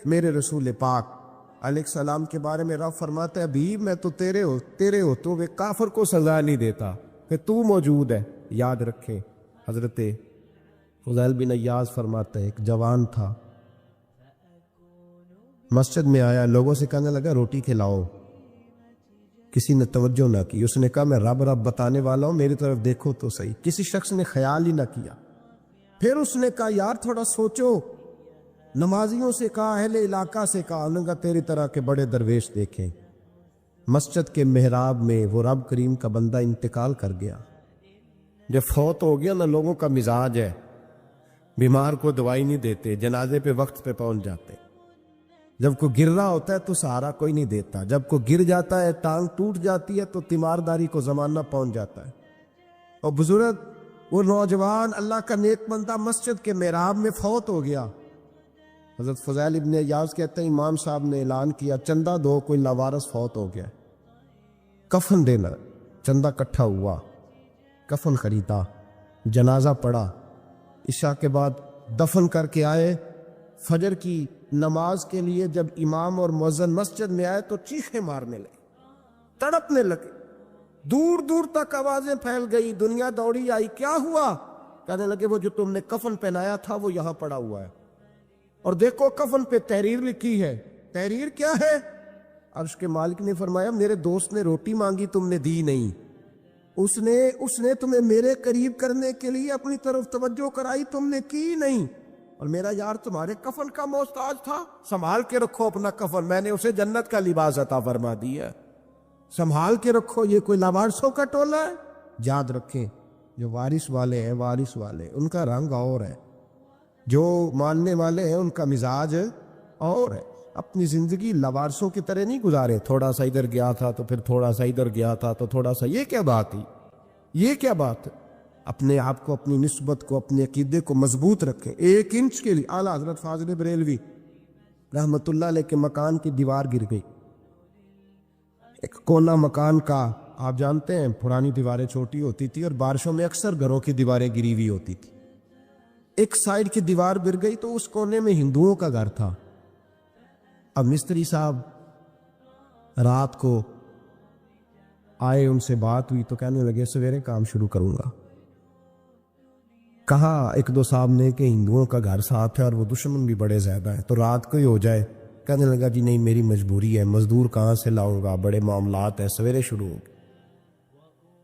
میرے رسول پاک علیہ السلام کے بارے میں رب فرماتا ہے ابھی میں تو تیرے ہوتے ہوئے کافر کو سزا نہیں دیتا کہ تو موجود ہے۔ یاد رکھیں حضرت فضیل بن ایاز فرماتا ہے ایک جوان تھا، مسجد میں آیا، لوگوں سے کہنے لگا روٹی کھلاؤ، کسی نے توجہ نہ کی، اس نے کہا میں رب بتانے والا ہوں، میری طرف دیکھو تو صحیح، کسی شخص نے خیال ہی نہ کیا۔ پھر اس نے کہا یار تھوڑا سوچو، نمازیوں سے کہا، اہل علاقہ سے کہا، انہوں نے کہا تیری طرح کے بڑے درویش دیکھیں۔ مسجد کے محراب میں وہ رب کریم کا بندہ انتقال کر گیا۔ جب فوت ہو گیا نا، لوگوں کا مزاج ہے بیمار کو دوائی نہیں دیتے، جنازے پہ وقت پہ پہنچ جاتے، جب کوئی گر رہا ہوتا ہے تو سہارا کوئی نہیں دیتا، جب کوئی گر جاتا ہے ٹانگ ٹوٹ جاتی ہے تو تیمارداری کو زمانہ پہنچ جاتا ہے۔ اور بزرگ وہ نوجوان اللہ کا نیک بندہ مسجد کے محراب میں فوت ہو گیا۔ حضرت فضیل ابن ایاز کہتے ہیں امام صاحب نے اعلان کیا چندہ دو، کوئی لاوارث فوت ہو گیا، کفن دینا۔ چندہ اکٹھا ہوا، کفن خریدا، جنازہ پڑھا، عشاء کے بعد دفن کر کے آئے۔ فجر کی نماز کے لیے جب امام اور مؤذن مسجد میں آئے تو چیخیں مارنے لگے، تڑپنے لگے، دور دور تک آوازیں پھیل گئی، دنیا دوڑی آئی، کیا ہوا؟ کہنے لگے وہ جو تم نے کفن پہنایا تھا وہ یہاں پڑا ہوا ہے، اور دیکھو کفن پہ تحریر لکھی ہے۔ تحریر کیا ہے؟ عرش کے مالک نے فرمایا میرے دوست نے روٹی مانگی تم نے دی نہیں، اس نے تمہیں میرے قریب کرنے کے لیے اپنی طرف توجہ کرائی، تم نے کی نہیں، اور میرا یار تمہارے کفن کا محتاج تھا، سنبھال کے رکھو اپنا کفن، میں نے اسے جنت کا لباس عطا فرما دیا، سنبھال کے رکھو، یہ کوئی لاوارثوں کا ٹولہ ہے؟ یاد رکھیں جو وارث والے ہیں، وارث والے ان کا رنگ اور ہے، جو ماننے والے ہیں ان کا مزاج اور ہے۔ اپنی زندگی لاوارثوں کی طرح نہیں گزارے، تھوڑا سا ادھر گیا تھا تو پھر تھوڑا سا ادھر گیا تھا تو تھوڑا سا، یہ کیا بات ہے؟ یہ کیا بات ہے؟ اپنے آپ کو، اپنی نسبت کو، اپنے عقیدے کو مضبوط رکھیں۔ ایک انچ کے لیے اعلیٰ حضرت فاضل بریلوی رحمت اللہ علیہ کے مکان کی دیوار گر گئی، ایک کونا مکان کا، آپ جانتے ہیں پرانی دیواریں چھوٹی ہوتی تھی اور بارشوں میں اکثر گھروں کی دیواریں گری ہوئی ہوتی تھی، ایک سائیڈ کی دیوار گر گئی تو اس کونے میں ہندوؤں کا گھر تھا۔ اب مستری صاحب رات کو آئے، ان سے بات ہوئی تو کہنے لگے سویرے کام شروع کروں گا۔ کہا ایک دو صاحب نے کہ ہندوؤں کا گھر ساتھ ہے اور وہ دشمن بھی بڑے زیادہ ہیں، تو رات کو ہی ہو جائے۔ کہنے لگا جی نہیں میری مجبوری ہے، مزدور کہاں سے لاؤں گا، بڑے معاملات ہیں، سویرے شروع ہو گئے۔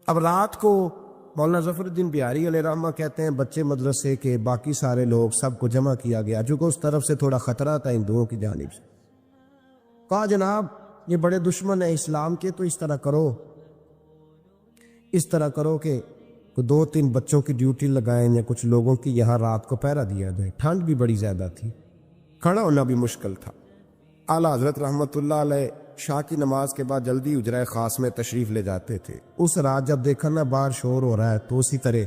اب رات کو مولانا ظفر الدین بہاری علیہ رحمہ کہتے ہیں بچے مدرسے کے، باقی سارے لوگ، سب کو جمع کیا گیا، چونکہ اس طرف سے تھوڑا خطرہ تھا ہندوؤں کی جانب سے۔ کہا جناب یہ بڑے دشمن ہیں اسلام کے، تو اس طرح کرو کہ دو تین بچوں کی ڈیوٹی لگائیں یا کچھ لوگوں کی یہاں رات کو پہرا دیا جائے، ٹھنڈ بھی بڑی زیادہ تھی، کھڑا ہونا بھی مشکل تھا۔ اعلیٰ حضرت رحمت اللہ علیہ شاہ کی نماز کے بعد جلدی اجرائے خاص میں تشریف لے جاتے تھے۔ اس رات جب دیکھا نا باہر شور ہو رہا ہے تو اسی طرح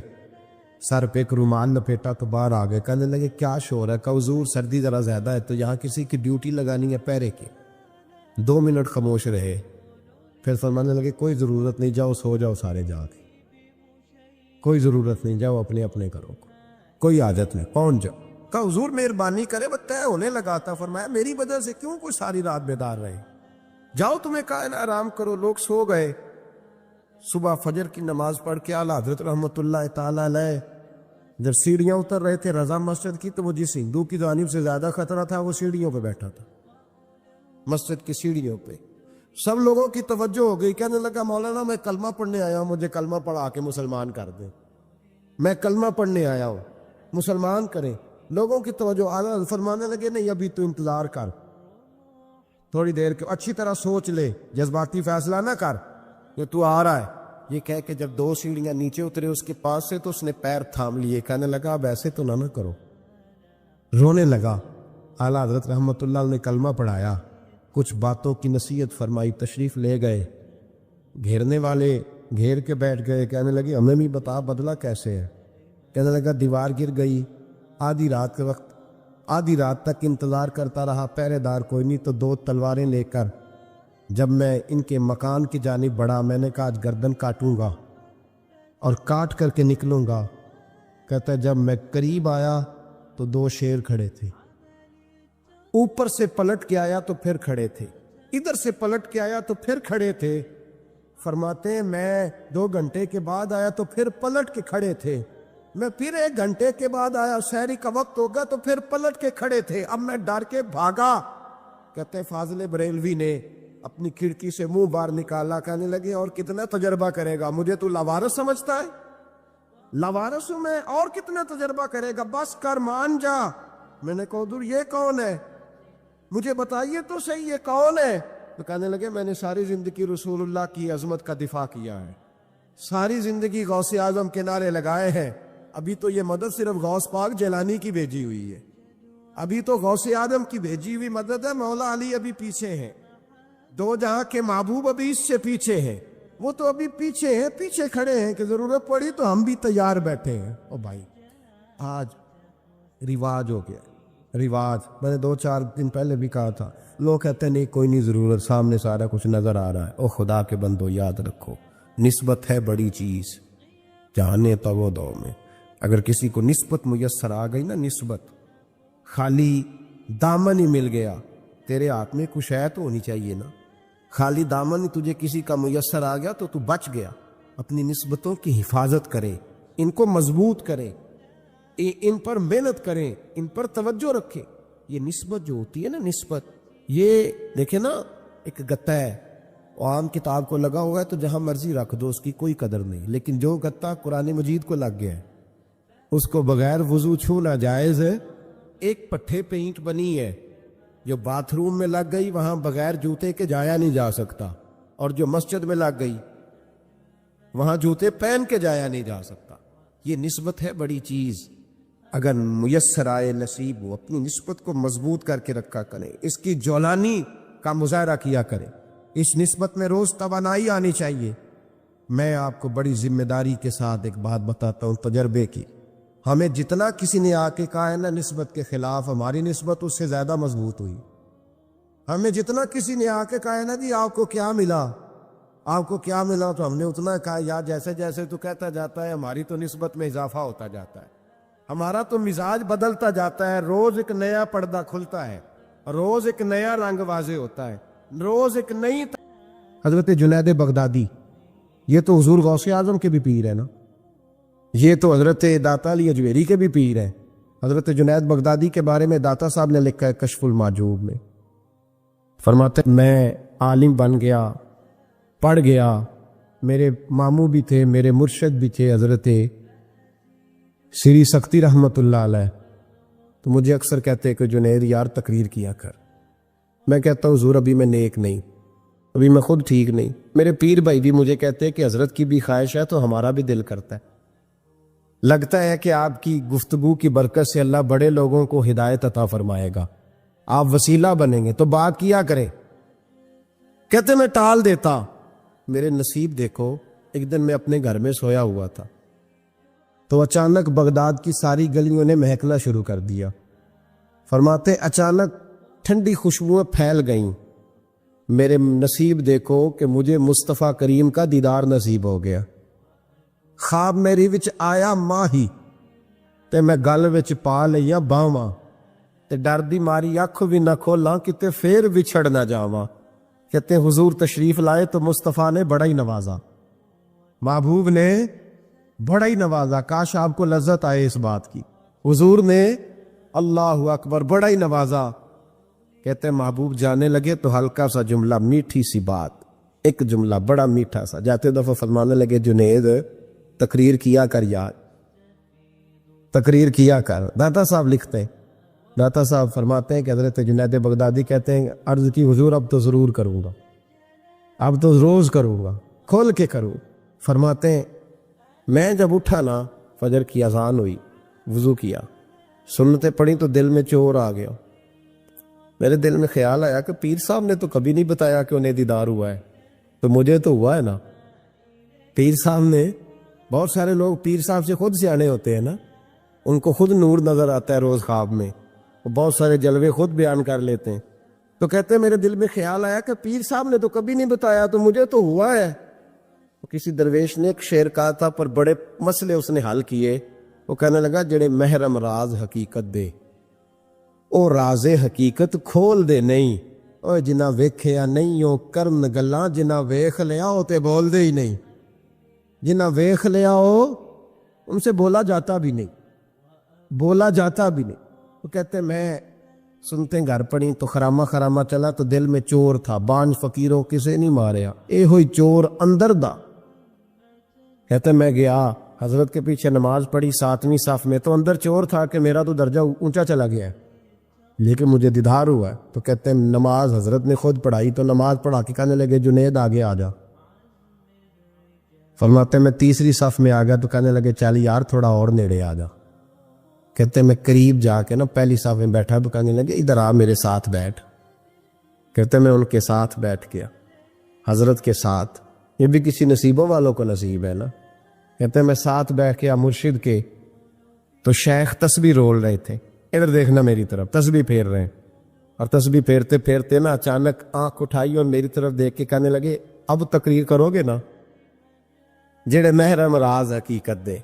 سر پہ ایک رومال لپیٹا تو باہر آ گئے، کہنے لگے کیا شور ہے؟ کہ حضور سردی ذرا زیادہ ہے تو یہاں کسی کی ڈیوٹی لگانی ہے پہرے کی۔ 2 منٹ خاموش رہے، پھر فرمانے لگے کوئی ضرورت نہیں، جاؤ سو جاؤ سارے جا کے، کوئی ضرورت نہیں، جاؤ اپنے اپنے کرو، کوئی عادت نہیں، پہنچ جاؤ۔ کہا حضور مہربانی کرے، طے ہونے لگا تھا۔ فرمایا میری وجہ سے کیوں کوئی ساری رات بیدار رہے، جاؤ تمہیں کہا نا آرام کرو۔ لوگ سو گئے۔ صبح فجر کی نماز پڑھ کے اعلیٰ حضرت رحمت اللہ تعالی علیہ جب سیڑھیاں اتر رہے تھے رضا مسجد کی، تو وہ جس ہندو کی جانب سے زیادہ خطرہ تھا وہ سیڑھیوں پہ بیٹھا تھا، مسجد کی سیڑھیوں پہ۔ سب لوگوں کی توجہ ہو گئی، کہنے لگا مولانا میں کلمہ پڑھنے آیا ہوں، مجھے کلمہ پڑھا کے مسلمان کر دیں، میں کلمہ پڑھنے آیا ہوں، مسلمان کریں۔ لوگوں کی توجہ، اعلیٰ فرمانے لگے نہیں ابھی تو انتظار کر، تھوڑی دیر کے، اچھی طرح سوچ لے، جذباتی فیصلہ نہ کر کہ تو آ رہا ہے۔ یہ کہہ کے جب 2 سیڑھیاں نیچے اترے اس کے پاس سے تو اس نے پیر تھام لیے، کہنے لگا اب ایسے تو نہ کرو، رونے لگا۔ اعلیٰ حضرت رحمت اللہ نے کلمہ پڑھایا، کچھ باتوں کی نصیحت فرمائی، تشریف لے گئے۔ گھیرنے والے گھیر کے بیٹھ گئے، کہنے لگے ہمیں بھی بتا بدلہ کیسے ہے؟ کہنے لگا دیوار گر گئی، آدھی رات کے وقت، آدھی رات تک انتظار کرتا رہا، پہرے دار کوئی نہیں، تو 2 تلواریں لے کر جب میں ان کے مکان کی جانب بڑھا، میں نے کہا آج گردن کاٹوں گا اور کاٹ کر کے نکلوں گا۔ کہتا ہے جب میں قریب آیا تو 2 شیر کھڑے تھے، اوپر سے پلٹ کے آیا تو پھر کھڑے تھے، ادھر سے پلٹ کے آیا تو پھر کھڑے تھے۔ فرماتے ہیں میں 2 گھنٹے کے بعد آیا تو پھر پلٹ کے کھڑے تھے، میں پھر 1 گھنٹے کے بعد آیا، سحری کا وقت ہوگا تو پھر پلٹ کے کھڑے تھے، اب میں ڈر کے بھاگا۔ کہتے ہیں فاضل بریلوی نے اپنی کھڑکی سے منہ باہر نکالا، کہنے لگے اور کتنا تجربہ کرے گا، مجھے تو لاوارث سمجھتا ہے؟ لاوارث ہوں میں، اور کتنا تجربہ کرے گا، بس کر مان جا۔ میں نے کہا حضور یہ کون ہے، مجھے بتائیے تو صحیح یہ کون ہے؟ تو کہنے لگے میں نے ساری زندگی رسول اللہ کی عظمت کا دفاع کیا ہے، ساری زندگی غوث اعظم کے نعرے لگائے ہیں، ابھی تو یہ مدد صرف غوث پاک جیلانی کی بھیجی ہوئی ہے، ابھی تو غوث اعظم کی بھیجی ہوئی مدد ہے، مولا علی ابھی پیچھے ہیں، 2 جہاں کے محبوب ابھی اس سے پیچھے ہیں، وہ تو ابھی پیچھے ہیں، پیچھے کھڑے ہیں کہ ضرورت پڑی تو ہم بھی تیار بیٹھے ہیں۔ او بھائی آج رواج ہو گیا، رواج، میں نے 2-4 دن پہلے بھی کہا تھا، لوگ کہتے ہیں نہیں کوئی نہیں ضرورت، سامنے سارا کچھ نظر آ رہا ہے۔ او خدا کے بندو یاد رکھو، نسبت ہے بڑی چیز، جانے تو وہ دو میں، اگر کسی کو نسبت میسر آ گئی نا، نسبت، خالی دامن ہی مل گیا، تیرے ہاتھ میں کچھ ہے تو ہونی چاہیے نا، خالی دامن تجھے کسی کا میسر آ گیا تو تو بچ گیا۔ اپنی نسبتوں کی حفاظت کرے، ان کو مضبوط کرے، ان پر محنت کریں، ان پر توجہ رکھیں۔ یہ نسبت جو ہوتی ہے نا، نسبت، یہ دیکھیں نا، ایک گتا ہے، عام کتاب کو لگا ہوا ہے تو جہاں مرضی رکھ دو، اس کی کوئی قدر نہیں، لیکن جو گتا قرآن مجید کو لگ گیا ہے اس کو بغیر وضو چھونا جائز ہے۔ ایک پٹھے پہ اینٹ بنی ہے، جو باتھ روم میں لگ گئی وہاں بغیر جوتے کے جایا نہیں جا سکتا، اور جو مسجد میں لگ گئی وہاں جوتے پہن کے جایا نہیں جا سکتا۔ یہ نسبت ہے بڑی چیز، اگر میسر آئے نصیب ہو، اپنی نسبت کو مضبوط کر کے رکھا کریں، اس کی جولانی کا مظاہرہ کیا کریں، اس نسبت میں روز توانائی آنی چاہیے۔ میں آپ کو بڑی ذمہ داری کے ساتھ ایک بات بتاتا ہوں تجربے کی، ہمیں جتنا کسی نے آ کے کہا ہے نا نسبت کے خلاف، ہماری نسبت اس سے زیادہ مضبوط ہوئی۔ ہمیں جتنا کسی نے آ کے کہا ہے نا جی آپ کو کیا ملا، آپ کو کیا ملا، تو ہم نے اتنا کہا یار جیسے جیسے تو کہتا جاتا ہے ہماری تو نسبت میں اضافہ ہوتا جاتا ہے، ہمارا تو مزاج بدلتا جاتا ہے، روز ایک نیا پردہ کھلتا ہے، روز ایک نیا رنگ واضح ہوتا ہے، روز ایک نئی حضرت جنید بغدادی، یہ تو حضور غوث اعظم کے بھی پیر ہے نا، یہ تو حضرت داتا علی اجویری کے بھی پیر ہیں۔ حضرت جنید بغدادی کے بارے میں داتا صاحب نے لکھا ہے کشف المعجوب میں، فرماتے میں عالم بن گیا، پڑھ گیا، میرے ماموں بھی تھے، میرے مرشد بھی تھے حضرت سری سختی رحمت اللہ علیہ، تو مجھے اکثر کہتے کہ جنید یار تقریر کیا کر، میں کہتا ہوں حضور ابھی میں نیک نہیں، ابھی میں خود ٹھیک نہیں۔ میرے پیر بھائی بھی مجھے کہتے کہ حضرت کی بھی خواہش ہے تو ہمارا بھی دل کرتا ہے، لگتا ہے کہ آپ کی گفتگو کی برکت سے اللہ بڑے لوگوں کو ہدایت عطا فرمائے گا، آپ وسیلہ بنیں گے، تو بات کیا کریں۔ کہتے میں ٹال دیتا، میرے نصیب دیکھو، ایک دن میں اپنے گھر میں سویا ہوا تھا تو اچانک بغداد کی ساری گلیوں نے مہکنا شروع کر دیا۔ فرماتے اچانک ٹھنڈی خوشبوئیں پھیل گئیں، میرے نصیب دیکھو کہ مجھے مصطفیٰ کریم کا دیدار نصیب ہو گیا۔ خواب میری وچ آیا ماہی تے میں گل وچ پا لیا باواں، تے ڈر دی ماری اکھ بھی نہ کھولاں کتے پھر وچھڑ نہ جاواں۔ کہتے ہیں حضور تشریف لائے تو مصطفیٰ نے بڑا ہی نوازا، محبوب نے بڑا ہی نوازا، کاش آپ کو لذت آئے اس بات کی، حضور نے اللہ اکبر بڑا ہی نوازا۔ کہتے ہیں محبوب جانے لگے تو ہلکا سا جملہ، میٹھی سی بات، ایک جملہ بڑا میٹھا سا، جاتے دفعہ فرمانے لگے جنید تقریر کیا کر یار، تقریر کیا کر۔ داتا صاحب لکھتے ہیں، داتا صاحب فرماتے ہیں کہ حضرت جنید بغدادی کہتے ہیں عرض کی حضور اب تو ضرور کروں گا، اب تو روز کروں گا، کھول کے کروں۔ فرماتے ہیں میں جب اٹھا نا، فجر کی اذان ہوئی، وضو کیا، سنتیں پڑھی تو دل میں چور آ گیا، میرے دل میں خیال آیا کہ پیر صاحب نے تو کبھی نہیں بتایا کہ انہیں دیدار ہوا ہے، تو مجھے تو ہوا ہے نا۔ پیر صاحب نے، بہت سارے لوگ پیر صاحب سے خود سیانے ہوتے ہیں نا، ان کو خود نور نظر آتا ہے روز خواب میں، وہ بہت سارے جلوے خود بیان کر لیتے ہیں، تو کہتے ہیں میرے دل میں خیال آیا کہ پیر صاحب نے تو کبھی نہیں بتایا تو مجھے تو ہوا ہے۔ کسی درویش نے ایک شعر کہا تھا، پر بڑے مسئلے اس نے حل کیے، وہ کہنے لگا جڑے محرم راز حقیقت دے او راز حقیقت کھول دے نہیں، او جنہ ویکھیا نہیں او کرن گلاں، جنہ ویکھ لیا او تے بول دے ہی نہیں، جنہ ویکھ لیا ہو ان سے بولا جاتا بھی نہیں، بولا جاتا بھی نہیں۔ وہ کہتے میں سنتے گھر پڑی تو خرامہ خرامہ چلا تو دل میں چور تھا، بانج فقیروں کسے نہیں ماریا، اے ہوئی چور اندر دا۔ کہتے میں گیا حضرت کے پیچھے نماز پڑھی 7ویں صف میں، تو اندر چور تھا کہ میرا تو درجہ اونچا چلا گیا ہے، لیکن مجھے دیدار ہوا ہے۔ تو کہتے ہیں نماز حضرت نے خود پڑھائی، تو نماز پڑھا کے کہنے لگے جنید آگے آ جا۔ فرماتے میں 3ری صف میں آ گیا تو کہنے لگے چل یار تھوڑا اور نیڑے آ جا۔ کہتے میں قریب جا کے نا پہلی صف میں بیٹھا تو کہنے لگے ادھر آ میرے ساتھ بیٹھ۔ کہتے میں ان کے ساتھ بیٹھ گیا، حضرت کے ساتھ۔ یہ بھی کسی نصیبوں والوں کو نصیب ہے نا۔ کہتے میں ساتھ بیٹھ گیا مرشد کے، تو شیخ تسبیح رول رہے تھے، ادھر دیکھنا میری طرف، تسبیح پھیر رہے ہیں، اور تسبیح پھیرتے پھیرتے نا اچانک آنکھ اٹھائی اور میری طرف دیکھ کے کہنے لگے اب تقریر کرو گے نا، جڑے محرم راز حقیقت دے،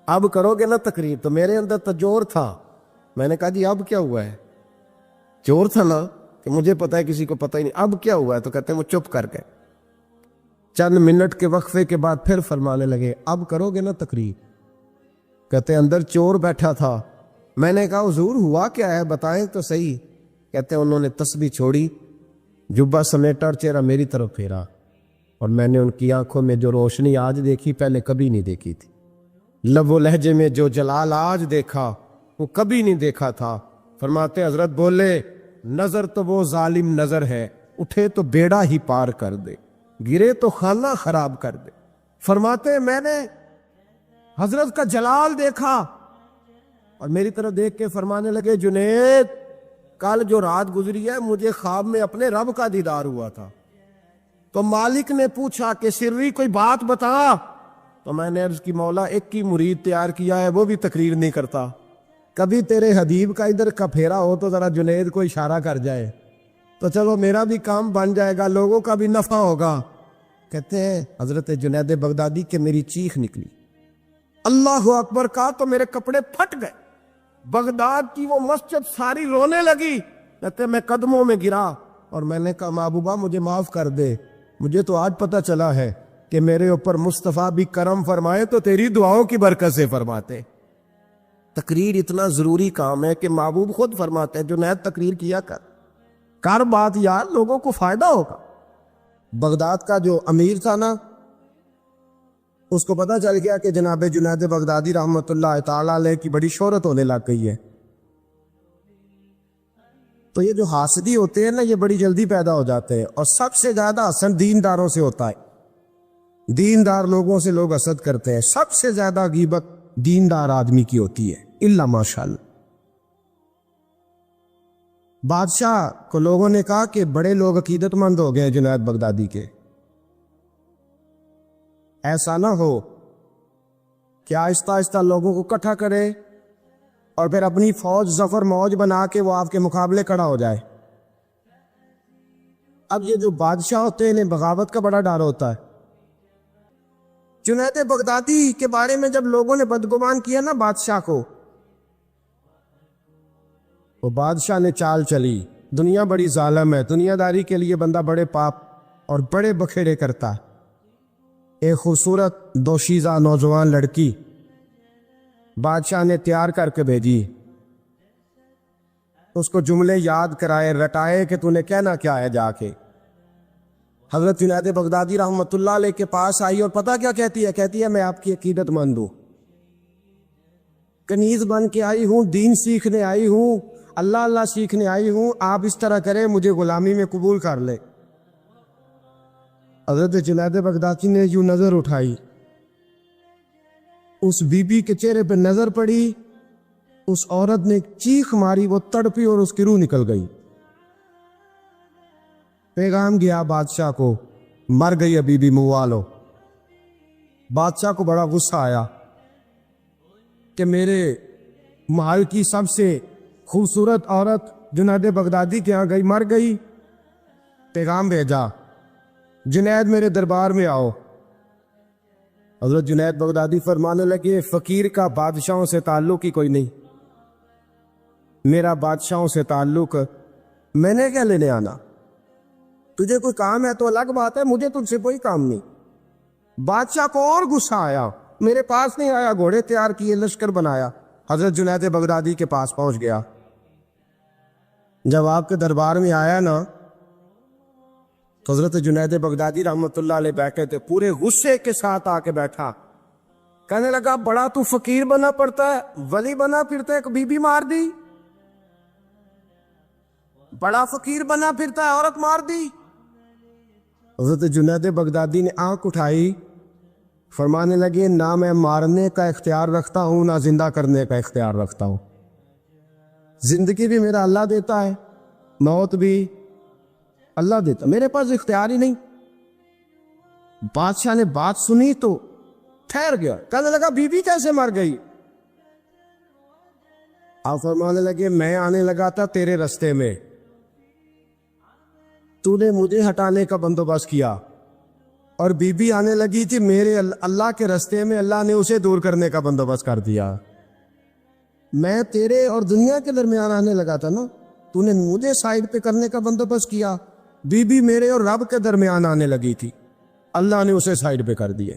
اب کرو گے نا تقریر؟ تو میرے اندر تو جور تھا، میں نے کہا جی اب کیا ہوا ہے؟ جور تھا نا کہ مجھے پتا ہے کسی کو پتہ ہی نہیں، اب کیا ہوا ہے؟ تو کہتے ہیں وہ چپ کر گئے۔ چند منٹ کے وقفے کے بعد پھر فرمانے لگے اب کرو گے نا تقریر؟ کہتے ہیں اندر چور بیٹھا تھا، میں نے کہا حضور ہوا کیا ہے بتائیں تو صحیح۔ کہتے ہیں انہوں نے تسبیح چھوڑی، جبہ سمیٹا اور چہرہ میری طرف پھیرا، اور میں نے ان کی آنکھوں میں جو روشنی آج دیکھی پہلے کبھی نہیں دیکھی تھی، لب و لہجے میں جو جلال آج دیکھا وہ کبھی نہیں دیکھا تھا۔ فرماتے حضرت بولے نظر تو وہ ظالم نظر ہے، اٹھے تو بیڑا ہی پار کر دے، گرے تو خانہ خراب کر دے۔ فرماتے میں نے حضرت کا جلال دیکھا اور میری طرف دیکھ کے فرمانے لگے جنید کل جو رات گزری ہے مجھے خواب میں اپنے رب کا دیدار ہوا تھا، تو مالک نے پوچھا کہ سری کوئی بات بتا، تو میں نے عرض کی مولا ایک کی مرید تیار کیا ہے وہ بھی تقریر نہیں کرتا، کبھی تیرے حبیب کا ادھر کا پھیرا ہو تو ذرا جنید کو اشارہ کر جائے تو چلو میرا بھی کام بن جائے گا، لوگوں کا بھی نفع ہوگا۔ کہتے ہیں حضرت جنید بغدادی کہ میری چیخ نکلی، اللہ اکبر کہا تو میرے کپڑے پھٹ گئے، بغداد کی وہ مسجد ساری رونے لگی۔ کہتے میں قدموں میں گرا اور میں نے کہا محبوبہ مجھے معاف کر دے، مجھے تو آج پتہ چلا ہے کہ میرے اوپر مصطفیٰ بھی کرم فرمائے تو تیری دعاؤں کی برکت سے فرماتے۔ تقریر اتنا ضروری کام ہے کہ محبوب خود فرماتے ہیں جنید تقریر کیا کر بات یار، لوگوں کو فائدہ ہوگا۔ بغداد کا جو امیر تھا نا اس کو پتہ چل گیا کہ جناب جنید بغدادی رحمۃ اللہ تعالی علیہ کی بڑی شہرت ہونے لگ گئی ہے، تو یہ جو حاسدی ہوتے ہیں نا یہ بڑی جلدی پیدا ہو جاتے ہیں، اور سب سے زیادہ حسد دینداروں سے ہوتا ہے، دیندار لوگوں سے لوگ حسد کرتے ہیں، سب سے زیادہ غیبت دیندار آدمی کی ہوتی ہے الا ماشاءاللہ۔ بادشاہ کو لوگوں نے کہا کہ بڑے لوگ عقیدت مند ہو گئے جنید بغدادی کے، ایسا نہ ہو کہ آہستہ آہستہ لوگوں کو اکٹھا کرے اور پھر اپنی فوج ظفر موج بنا کے وہ آپ کے مقابلے کھڑا ہو جائے۔ اب یہ جو بادشاہ ہوتے ہیں انہیں بغاوت کا بڑا ڈر ہوتا ہے۔ جنید بغدادی کے بارے میں جب لوگوں نے بدگمان کیا نا بادشاہ کو، وہ بادشاہ نے چال چلی، دنیا بڑی ظالم ہے، دنیا داری کے لیے بندہ بڑے پاپ اور بڑے بکھیڑے کرتا ہے۔ ایک خوبصورت دوشیزہ نوجوان لڑکی بادشاہ نے تیار کر کے بھیجی، اس کو جملے یاد کرائے رٹائے کہ تو نے کہنا کیا ہے جا کے۔ حضرت جنید بغدادی رحمۃ اللہ علیہ کے پاس آئی اور پتہ کیا کہتی ہے؟ کہتی ہے میں آپ کی عقیدت مند ہوں، کنیز بن کے آئی ہوں، دین سیکھنے آئی ہوں، اللہ اللہ سیکھنے آئی ہوں، آپ اس طرح کریں مجھے غلامی میں قبول کر لے۔ حضرت جنید بغدادی نے یوں نظر اٹھائی، اس بی بی کے چہرے پہ نظر پڑی، اس عورت نے چیخ ماری، وہ تڑپی اور اس کی روح نکل گئی۔ پیغام گیا بادشاہ کو، مر گئی ہے بی بی موالو۔ بادشاہ کو بڑا غصہ آیا کہ میرے محل کی سب سے خوبصورت عورت جنید بغدادی کے ہاں گئی، مر گئی۔ پیغام بھیجا جنید میرے دربار میں آؤ۔ حضرت جنید بغدادی فرمانے لگے فقیر کا بادشاہوں سے تعلق ہی کوئی نہیں، میرا بادشاہوں سے تعلق، میں نے کیا لینے آنا؟ تجھے کوئی کام ہے تو الگ بات ہے، مجھے تجھ سے کوئی کام نہیں۔ بادشاہ کو اور غصہ آیا، میرے پاس نہیں آیا، گھوڑے تیار کیے، لشکر بنایا، حضرت جنید بغدادی کے پاس پہنچ گیا۔ جب آپ کے دربار میں آیا نا تو حضرت جنید بغدادی رحمۃ اللہ علیہ بیٹھے تھے، پورے غصے کے ساتھ آ کے بیٹھا، کہنے لگا بڑا تو فقیر بنا پڑتا ہے، ولی بنا پھرتا ہے، بی بی مار دی، بڑا فقیر بنا پھرتا ہے، عورت مار دی۔ حضرت جنید بغدادی نے آنکھ اٹھائی، فرمانے لگے نہ میں مارنے کا اختیار رکھتا ہوں نہ زندہ کرنے کا اختیار رکھتا ہوں، زندگی بھی میرا اللہ دیتا ہے، موت بھی اللہ دیتا، میرے پاس اختیار ہی نہیں۔ بادشاہ نے بات سنی تو ٹھہر گیا، کہنے لگا بی بی کیسے مر گئی؟ آپ فرمانے لگے میں آنے لگا تھا تیرے رستے میں، تو نے مجھے ہٹانے کا بندوبست کیا، اور بی بی آنے لگی تھی میرے اللہ کے رستے میں، اللہ نے اسے دور کرنے کا بندوبست کر دیا۔ میں تیرے اور دنیا کے درمیان آنے لگا تھا نا، تو نے مجھے سائڈ پہ کرنے کا بندوبست کیا، بی بی میرے اور رب کے درمیان آنے لگی تھی، اللہ نے اسے سائڈ پہ کر دیے۔